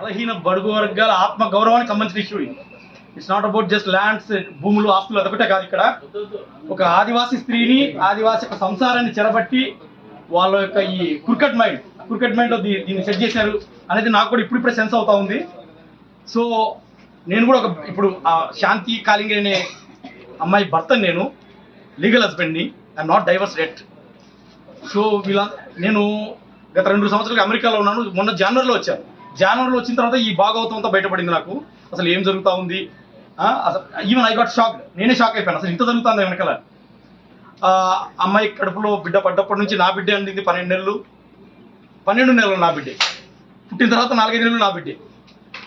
బలహీన బడుగు వర్గాల ఆత్మ గౌరవానికి సంబంధించిన ఇష్యూ ఇది. It's not about just lands, భూములు, ఆస్తులు అదొకటే కాదు. ఇక్కడ ఒక ఆదివాసీ స్త్రీని, ఆదివాసీ యొక్క సంసారాన్ని చెరబట్టి వాళ్ళ యొక్క ఈ క్రికెట్ మైండ్లో దీన్ని సెట్ చేశారు అనేది నాకు కూడా ఇప్పుడిప్పుడే సెన్స్ అవుతా ఉంది. సో నేను కూడా ఇప్పుడు శాంతి కాలింగే అనే అమ్మాయి భర్తని, నేను లీగల్ హస్బెండ్ని, I'm not divorce yet. So నేను గత 2 సంవత్సరాలుగా అమెరికాలో ఉన్నాను. మొన్న జనవరిలో వచ్చాను. జనవరిలో వచ్చిన తర్వాత ఈ భాగవతం అంతా బయటపడింది నాకు. అసలు ఏం జరుగుతూ ఉంది, అసలు ఈవెన్ ఐ గాట్ షాక్. నేనే షాక్ అయిపోయాను, అసలు ఇంత జరుగుతుంది వెనకాల. అమ్మాయి కడుపులో బిడ్డ పడ్డప్పటి నుంచి నా బిడ్డే అందింది 12 నెలలు నా బిడ్డే. పుట్టిన తర్వాత 4-5 నెలలు నా బిడ్డే.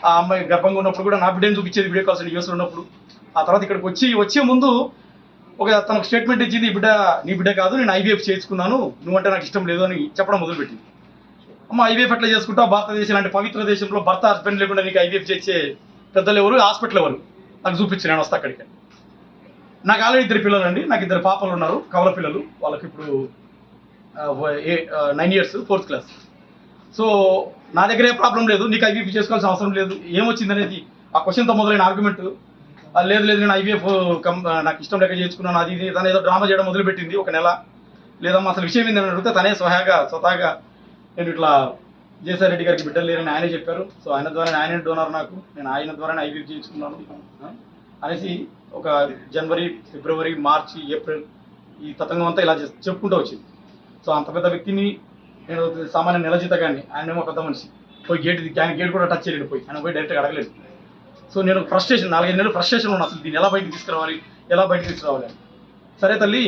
ఆ అమ్మాయి గర్భంగా ఉన్నప్పుడు కూడా నా బిడ్డని చూపించేది వీడియో కాల్స్ యూఎస్లో ఉన్నప్పుడు. ఆ తర్వాత ఇక్కడికి వచ్చే ముందు తనకు స్టేట్మెంట్ ఇచ్చింది, ఈ బిడ్డ నీ బిడ్డ కాదు, నేను ఐవీఎఫ్ చేసుకున్నాను, నువ్వంటే నాకు ఇష్టం లేదు అని చెప్పడం మొదలుపెట్టింది. అమ్మ ఐవీఎఫ్ ఎట్లా చేసుకుంటావు, భారతదేశం లాంటి పవిత్ర దేశంలో భర్త హస్బెండ్ లేకుండా నీకు ఐవీఎఫ్ చేసే పెద్దలు ఎవరు, హాస్పిటల్ ఎవరు నాకు చూపించి నేను వస్తా అక్కడికి. నాకు ఆల్రెడీ 2 పిల్లలు అండి. నాకు 2 పాపలు ఉన్నారు, కవల పిల్లలు. వాళ్ళకి ఇప్పుడు 9 years, 4th class. సో నా దగ్గర ఏ ప్రాబ్లం లేదు, నీకు ఐవీఎఫ్ చేసుకోవాల్సిన అవసరం లేదు. ఏమొచ్చిందనేది ఆ క్వశ్చన్తో మొదలైన ఆర్గ్యుమెంట్. లేదు నేను ఐవీఎఫ్ నాకు ఇష్టం లేక చేసుకున్నాను, అది ఇది తను ఏదో డ్రామా చేయడం మొదలుపెట్టింది 1 నెల. లేదమ్మా అసలు విషయం ఏందని అడిగితే తనే స్వతహాగా నేను ఇట్లా జయసాయి రెడ్డి గారికి బిడ్డలు లేరని ఆయనే చెప్పారు. సో ఆయన ద్వారా ఆయనే డోనర్ నాకు, నేను ఆయన ద్వారానే ఐవీఎఫ్ చేయించుకున్నాను అనేసి ఒక జనవరి, ఫిబ్రవరి, మార్చి, ఏప్రిల్ ఈ తతంగం అంతా ఇలా చెప్పుకుంటూ వచ్చింది. సో అంత పెద్ద వ్యక్తిని నేను సామాన్య నెల జీతగాన్ని, ఆయనేమో పెద్ద మనిషి, పోయి గేట్ కూడా టచ్ చేయలేడు, ఆయన పోయి డైరెక్ట్గా అడగలేదు. సో నేను ఫ్రస్ట్రేషన్, 4-5 నెలలు ఫ్రస్ట్రేషన్ ఉన్నాను, అసలు దీన్ని ఎలా బయటకు తీసుకురావాలి. సరే తల్లి,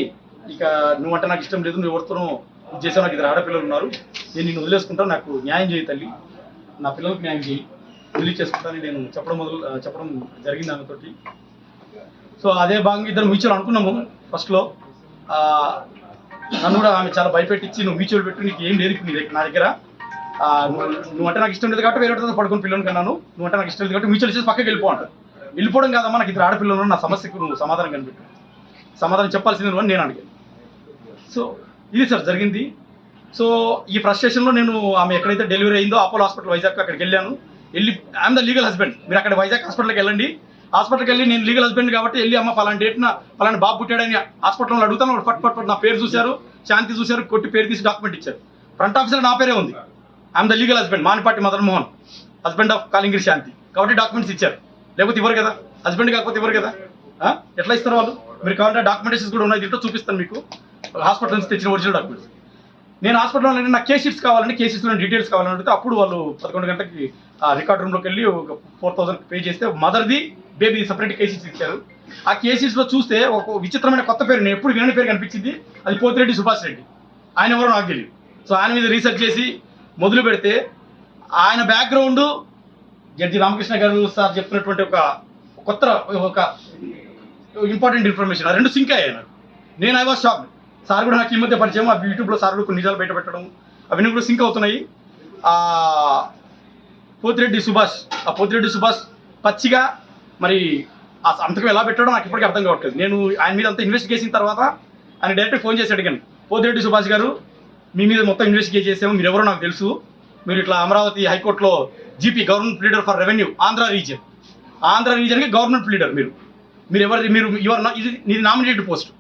ఇక నువ్వంటే నాకు ఇష్టం లేదు, నువ్వు ఎవరితోనూ ఇది చేసావు, నాకు 2 ఆడపిల్లలు ఉన్నారు, నేను నిన్ను వదిలేసుకుంటాను, నాకు న్యాయం చేయి తల్లి, నా పిల్లలకు న్యాయం చేయి, రిలీజ్ చేసుకుంటానని నేను చెప్పడం జరిగింది ఆమెతోటి. సో అదే భాగంగా 2 మ్యూచువల్ అనుకున్నాము ఫస్ట్లో. నన్ను కూడా ఆమె చాలా భయపెట్టించి, నువ్వు మ్యూచువల్ పెట్టు, నీకు ఏం లేదు ఇప్పుడు నా దగ్గర, నువ్వంటే నాకు ఇష్టం లేదు కాబట్టి వేరే పడుకుని పిల్లలు కన్నాను, నువ్వంటే నాకు ఇష్టం లేదు కాబట్టి మ్యూచువల్ చేసి పక్కకి వెళ్ళిపోంటారు. వెళ్ళిపోవడం కాదమ్మా, నాకు 2 ఆడపిల్లలు, నా సమస్యకు నువ్వు సమాధానం కనిపెట్టు, సమాధానం చెప్పాల్సింది నువ్వు అని నేను అడిగాను. సో ఇది సార్ జరిగింది. సో ఈ ఫ్రస్ట్రేషన్లో నేను ఆమె ఎక్కడైతే డెలివరీ అయిందో అపోలో హాస్పిటల్ వైజాగ్ అక్కడికి వెళ్ళాను. ఐఎమ్ ద లీగల్ హస్బెండ్, మీరు అక్కడ వైజాగ్ హాస్పిటల్కి వెళ్ళండి. హాస్పిటల్కి వెళ్ళి నేను లీగల్ హస్బెండ్ కాబట్టి వెళ్ళి అమ్మ పలానా డేట్న పలానా బాబు పుట్టాడని హాస్పిటల్లో అడుగుతాను. ఫట్ నా పేరు చూశారు, శాంతి చూశారు, కొట్టి పేరు తీసి డాక్యుమెంట్ ఇచ్చారు. ఫ్రంట్ ఆఫీసర్ నా పేరే ఉంది, I'm the legal husband, Manipati Madan Mohan, husband of Kalingiri Shanti, కాబట్టి డాక్యుమెంట్స్ ఇచ్చారు. లేకపోతే ఇవ్వరు కదా, హస్బెండ్ కాకపోతే ఇవ్వరు కదా. ఎట్లా ఇస్తారు వాళ్ళు? మీరు కావాలంటే డాక్యుమెంటేషన్స్ కూడా ఉన్నాయి, దీంట్లో చూపిస్తాను మీకు, హాస్పిటల్ నుంచి తెచ్చిన ఒరిజినల్ డాక్యుమెంట్స్. నేను హాస్పిటల్లో నాకు కేస్ షీట్స్ కావాలంటే, కేస్ షీట్స్లో డీటెయిల్స్ కావాలని అడిగితే అప్పుడు వాళ్ళు 11 గంటలకి రికార్డ్ రూమ్లోకి వెళ్ళి ఒక 4,000 పే చేస్తే మదర్ది బేబీ సపరేట్ కేస్ షీట్స్ ఇచ్చారు. ఆ కేస్ షీట్స్లో చూస్తే ఒక విచిత్రమైన కొత్త పేరు, నేను ఎప్పుడు వినని పేరు కనిపించింది. అది పోతిరెడ్డి సుభాష్ రెడ్డి. ఆయన ఎవరో నాకు తెలియదు. సో ఆయన మీద రీసెర్చ్ చేసి మొదలు పెడితే ఆయన బ్యాక్గ్రౌండ్ జడ్జి రామకృష్ణ గారు సార్ చెప్తున్నటువంటి ఒక ఇంపార్టెంట్ ఇన్ఫర్మేషన్, ఆ 2 సింక్ అయ్యాను. నేను ఐ వాజ్ షాక్. సార్ కూడా నాకు ఈ మధ్య పరిచయం, ఆ యూట్యూబ్లో సార్ కూడా కొన్ని నిజాలు బయట పెట్టడం అవన్నీ కూడా సింక్ అవుతున్నాయి. పోతిరెడ్డి సుభాష్ పచ్చిగా మరి ఆ సంతకం ఎలా పెట్టాడో నాకు ఇప్పటికీ అర్థం కావట్లేదు. నేను ఆయన మీద అంతా ఇన్వెస్టిగేట్ చేసిన తర్వాత ఆయన డైరెక్ట్ ఫోన్ చేసి అడిగాను, పోతిరెడ్డి సుభాష్ గారు మీ మీద మొత్తం ఇన్వెస్టిగేట్ చేసాము, మీరు ఎవరో నాకు తెలుసు, మీరు ఇట్లా అమరావతి హైకోర్టులో GP government pleader for revenue Andhra రీజియన్కి గవర్నమెంట్ ప్లీడర్, మీరు ఎవరు, ఇది నామినేటెడ్ పోస్ట్,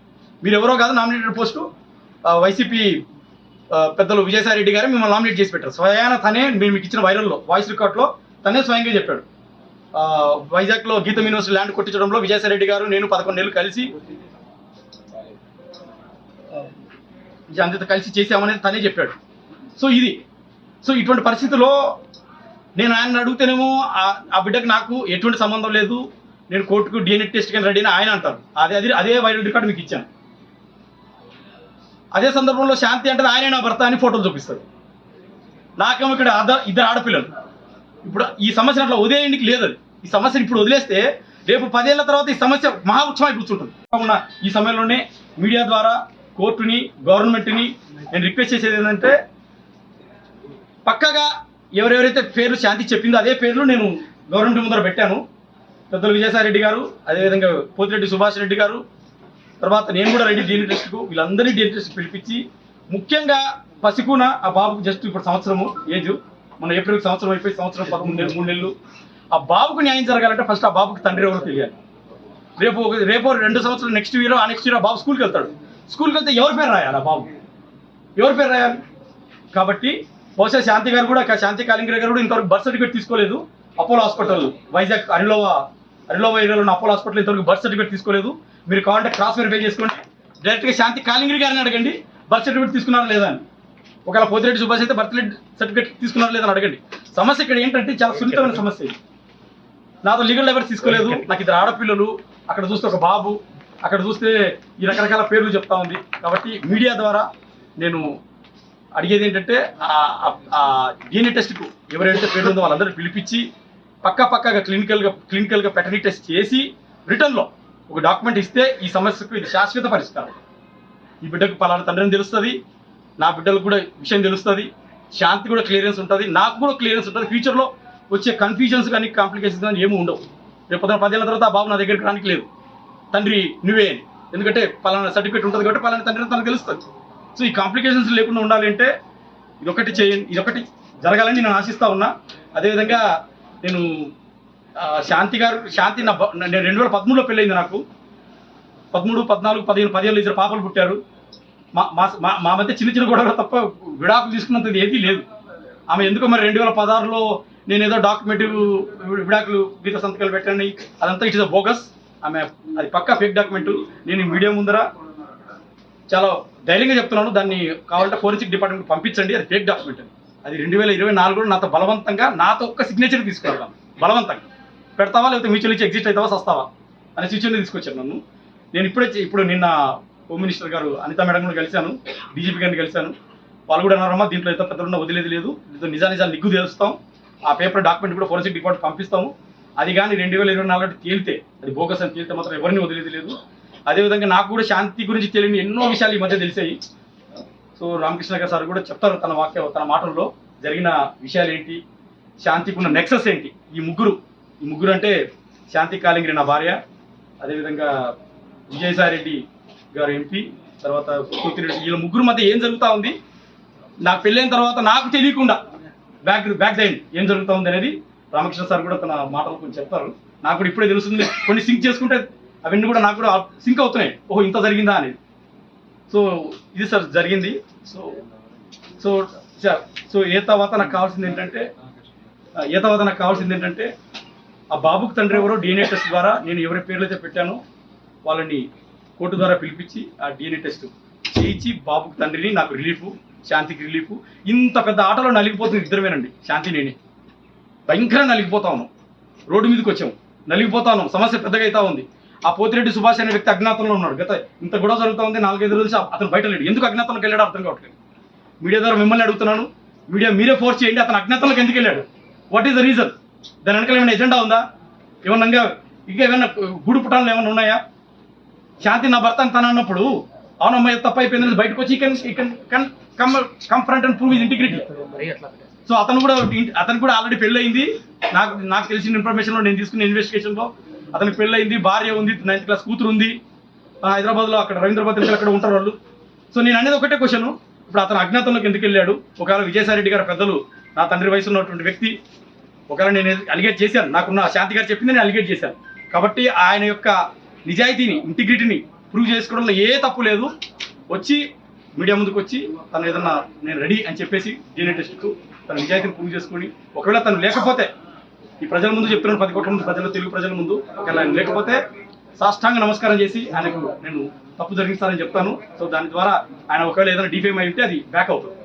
మీరు ఎవరో కాదు, నామినేటెడ్ పోస్టు వైసీపీ పెద్దలు విజయసాయి రెడ్డి గారు మిమ్మల్ని నామినేట్ చేసి పెట్టారు. స్వయాన తనే మీకు ఇచ్చిన వైరల్లో వాయిస్ రికార్డ్లో తనే స్వయంగా చెప్పాడు. వైజాగ్లో గీతం యూనివర్సిటీ ల్యాండ్ కొట్టించడంలో విజయసాయి రెడ్డి గారు నేను 11 నెలలు కలిసి కలిసి చేసామనేది తనే చెప్పాడు. సో ఇటువంటి పరిస్థితుల్లో నేను ఆయన అడిగితేనేమో ఆ బిడ్డకు నాకు ఎటువంటి సంబంధం లేదు, నేను కోర్టుకు DNA టెస్ట్ కానీ రెడీ అని ఆయన అంటారు. అదే వైరల్ రికార్డు మీకు ఇచ్చాను. అదే సందర్భంలో శాంతి అంటే ఆయనే నా భర్త అని ఫోటోలు చూపిస్తారు. నాకేమో ఇక్కడ 2 ఆడపిల్లలు. ఇప్పుడు ఈ సమస్య అట్లా వదిలేయండికి లేదు. అది ఈ సమస్యను ఇప్పుడు వదిలేస్తే రేపు 10 ఏళ్ల తర్వాత ఈ సమస్య మహా ఉత్సవమై కూర్చుంటుంది. ఈ సమయంలోనే మీడియా ద్వారా కోర్టుని, గవర్నమెంట్ని నేను రిక్వెస్ట్ చేసేది ఏంటంటే, పక్కగా ఎవరెవరైతే పేర్లు శాంతి చెప్పిందో అదే పేర్లు నేను గవర్నమెంట్ ముందర పెట్టాను. పెద్దలు విజయసాయి రెడ్డి గారు, అదేవిధంగా పోతిరెడ్డి సుభాష్ రెడ్డి గారు, తర్వాత నేను కూడా రెడ్డి DNA టెస్ట్కు, వీళ్ళందరినీ DNA టెస్ట్ పిలిపించి, ముఖ్యంగా పసికూన ఆ బాబుకు జస్ట్ ఇప్పుడు 1 సంవత్సరము ఏజ్, మన ఏప్రిల్ సంవత్సరం అయిపోయి సంవత్సరం 13 నెలలు 3 నెలలు. ఆ బాబుకు న్యాయం జరగాలంటే ఫస్ట్ ఆ బాబుకి తండ్రి ఎవరో తెలియాలి. రేపు 2 సంవత్సరాలు నెక్స్ట్ ఇయర్ ఆ నెక్స్ట్ ఇయర్ ఆ బాబు స్కూల్కి వెళ్తాడు. స్కూల్కి వెళ్తే ఎవరి పేరు రాయాలి? ఆ బాబు ఎవరి పేరు రాయాలి? కాబట్టి బహుశా శాంతి గారు కూడా శాంతి కాలింగర్ గారు కూడా ఇంతవరకు బర్త్ సర్టిఫికేట్ తీసుకోలేదు. అపోలో హాస్పిటల్ వైజాగ్ అరిలోవా ఏరియాలో ఉన్న అపోలో హాస్పిటల్ ఇంతవరకు బర్త్ సర్టిఫికేట్ తీసుకోలేదు. మీరు కావాలంటే క్రాస్ వెరిఫై చేసుకోండి. డైరెక్ట్గా శాంతి కాలింగర్ గారిని అడగండి బర్త్ సర్టిఫికేట్ తీసుకున్నారా లేదా అని. ఒకవేళ పోతిరెడ్డి సుభాష్ అయితే బర్త్ సర్టిఫికేట్ తీసుకున్నారా లేదని అడగండి. సమస్య ఇక్కడ ఏంటంటే చాలా సున్నితమైన సమస్య. నాతో లీగల్ డైవర్స్ తీసుకోలేదు. నాకు ఇద్దరు ఆడపిల్లలు, అక్కడ చూస్తే ఒక బాబు, అక్కడ చూస్తే ఈ రకరకాల పేర్లు చెప్తా ఉంది. కాబట్టి మీడియా ద్వారా నేను అడిగేది ఏంటంటే DNA టెస్ట్కు ఎవరైతే పేర్లు ఉందో వాళ్ళందరూ పిలిపించి పక్కాగా క్లినికల్గా పెటర్నిటీ టెస్ట్ చేసి రిటర్న్లో ఒక డాక్యుమెంట్ ఇస్తే ఈ సమస్యకు ఇది శాశ్వత పరిష్కారం. ఈ బిడ్డకు పలానా తండ్రిని తెలుస్తుంది, నా బిడ్డలకు కూడా విషయం తెలుస్తుంది, శాంతి కూడా క్లియరెన్స్ ఉంటుంది, నాకు కూడా క్లియరెన్స్ ఉంటుంది. ఫ్యూచర్లో వచ్చే కన్ఫ్యూజన్స్ కానీ కాంప్లికేషన్స్ కానీ ఏమీ ఉండవు. రేపు 10 ఏళ్ళ తర్వాత ఆ బాబు నా దగ్గరికి రానికి లేదు, తండ్రి నువ్వే అని. ఎందుకంటే పలానా సర్టిఫికేట్ ఉంటుంది కాబట్టి పలానా తండ్రి తనకు తెలుస్తుంది. సో ఈ కాంప్లికేషన్స్ లేకుండా ఉండాలి అంటే ఇదొకటి జరగాలని నేను ఆశిస్తూ ఉన్నా. అదేవిధంగా నేను శాంతి నేను 2013లో పెళ్ళయింది. నాకు 13, 14, 15, 10 ఏళ్ళు ఇద్దరు పాపలు పుట్టారు. మా మధ్య చిన్న గొడవలు తప్ప విడాకులు తీసుకున్నంత ఏదీ లేదు. ఆమె ఎందుకో మరి 2016లో నేనేదో డాక్యుమెంట్ విడాకులు గీత సంతకాలు పెట్టాను, అదంతా ఇట్ ఇస్ బోగస్. ఆమె అది పక్కా ఫేక్ డాక్యుమెంట్. నేను మీడియా ముందర చాలా ధైర్యంగా చెప్తున్నాను, దాన్ని కావాలంటే ఫోరెన్సిక్ డిపార్ట్మెంట్ పంపించండి, అది ఫేక్ డాక్యుమెంట్. అది 2024లో నాతో బలవంతంగా నాతో ఒక్క సిగ్నేచర్ తీసుకురావడం, బలవంతంగా పెడతావా లేకపోతే మ్యూచువల్ ఇచ్చి ఎగ్జిస్ట్ అవుతావా సస్తావా అనే సిచ్యువేషన్ తీసుకొచ్చాను నన్ను. నేను ఇప్పుడు నిన్న హోమ్ మినిస్టర్ గారు అనితా మేడం కూడా కలిశాను, డీజీపీ గారిని కలిశాను. వాళ్ళు కూడా అన్నారమ్మా దీంట్లో ఎంత పెద్దలున్నా వదిలేది లేదు, దీంతో నిజాలు నిగ్గు తెలుస్తాం, ఆ పేపర్ డాక్యుమెంట్ కూడా ఫోరెన్సిక్ డిపార్ట్మెంట్ పంపిస్తాము. అది కానీ 2024 తేలితే, అది బోగస్ అని తేలితే మాత్రం ఎవరిని వదిలేది లేదు. అదేవిధంగా నాకు కూడా శాంతి గురించి తెలియని ఎన్నో విషయాలు ఈ మధ్య తెలిసాయి. సో రామకృష్ణ గారు సార్ కూడా చెప్తారు తన మాటల్లో జరిగిన విషయాలు ఏంటి, శాంతికి ఉన్న నెక్సెస్ ఏంటి. ఈ ముగ్గురు అంటే శాంతి కాలింగరి నా భార్య, అదేవిధంగా విజయసాయిరెడ్డి గారు ఎంపీ, తర్వాత పోతిరెడ్డి, వీళ్ళ ముగ్గురు మధ్య ఏం జరుగుతూ ఉంది, నాకు పెళ్ళైన తర్వాత నాకు తెలియకుండా బ్యాక్ లైన్ ఏం జరుగుతూ ఉంది అనేది రామకృష్ణ సార్ కూడా తన మాటలు కొంచెం చెప్తారు. నాకు కూడా ఇప్పుడే తెలుస్తుంది, కొన్ని సింక్ చేసుకుంటే అవన్నీ కూడా నాకు కూడా సింక్ అవుతున్నాయి, ఓహో ఇంత జరిగిందా అనేది. సో ఇది సార్ జరిగింది. సో ఏ తర్వాత నాకు కావాల్సింది ఏంటంటే ఆ బాబుకు తండ్రి ఎవరో DNA టెస్ట్ ద్వారా నేను ఎవరి పేర్లు అయితే పెట్టానో వాళ్ళని కోర్టు ద్వారా పిలిపించి ఆ DNA టెస్ట్ చేయించి బాబుకు తండ్రిని, నాకు రిలీఫ్, శాంతికి రిలీఫ్. ఇంత పెద్ద ఆటలో నలిగిపోతుంది ఇద్దరమేనండి, శాంతి నేనే భయంకరంగా నలిగిపోతా ఉన్నాం. రోడ్డు మీదకి వచ్చాము, నలిగిపోతా ఉన్నాం, సమస్య పెద్దగా అవుతా ఉంది. ఆ పోతిరెడ్డి సుభాష్ అనే వ్యక్తి అజ్ఞాతంలో ఉన్నాడు. ఇంత గొడవ జరుగుతూ ఉంది, 4-5 రోజులు నుంచి అతను బయట లేడు. ఎందుకు అజ్ఞాతంలోకి వెళ్ళాడు అర్థం కావట్లేదు. మీడియా ద్వారా మిమ్మల్ని అడుగుతున్నాను, మీరే ఫోర్స్ చేయండి, అతను అజ్ఞాతంలోకి ఎందుకు వెళ్ళాడు, వాట్ ఈస్ ద రీజన్? దాని వెనకాల ఏమైనా ఎజెండా ఉందా? ఏమన్నా ఇంకా ఏమైనా గూడు పుటాలు ఏమైనా ఉన్నాయా? శాంతి నా భర్త తన అన్నప్పుడు అవునమ్మా తప్ప అయిపోయింది బయటకు వచ్చి confront and prove his integrity. So అతను కూడా ఆల్రెడీ పెళ్ళయింది. నాకు తెలిసిన ఇన్ఫర్మేషన్లో నేను తీసుకున్న ఇన్వెస్టిగేషన్లో అతనికి పెళ్ళయింది, భార్య ఉంది, 9th క్లాస్ కూతురు ఉంది. హైదరాబాద్లో అక్కడ రవీంద్రబాద్ అక్కడ ఉంటారు వాళ్ళు. సో నేను అనేది ఒకటే క్వశ్చన్, ఇప్పుడు అతను అజ్ఞాతంలోకి ఎందుకు వెళ్ళాడు? ఒకవేళ విజయసాయిరెడ్డి గారు పెద్దలు నా తండ్రి వయసు ఉన్నటువంటి వ్యక్తి, ఒకవేళ నేను అలిగేట్ చేశాను, నాకున్న శాంతి గారు చెప్పింది నేను అలిగేట్ చేశాను. కాబట్టి ఆయన యొక్క నిజాయితీని, ఇంటిగ్రిటీని ప్రూవ్ చేసుకోవడంలో ఏ తప్పు లేదు. వచ్చి మీడియా ముందుకు వచ్చి తను ఏదన్నా నేను రెడీ అని చెప్పేసి DNA టెస్ట్కు తన నిజాయితీని ప్రూవ్ చేసుకుని, ఒకవేళ తను లేకపోతే ఈ ప్రజల ముందు చెప్తున్నాను, 10 కోట్ల మంది ప్రజలు, తెలుగు ప్రజల ముందు, ఒకవేళ ఆయన లేకపోతే సాష్టాంగ నమస్కారం చేసి ఆయనకు నేను తప్పు జరిగిస్తానని చెప్తాను. సో దాని ద్వారా ఆయన ఒకవేళ ఏదైనా డిఫేమ్ అయి ఉంటే అది బ్యాక్ అవుతుంది.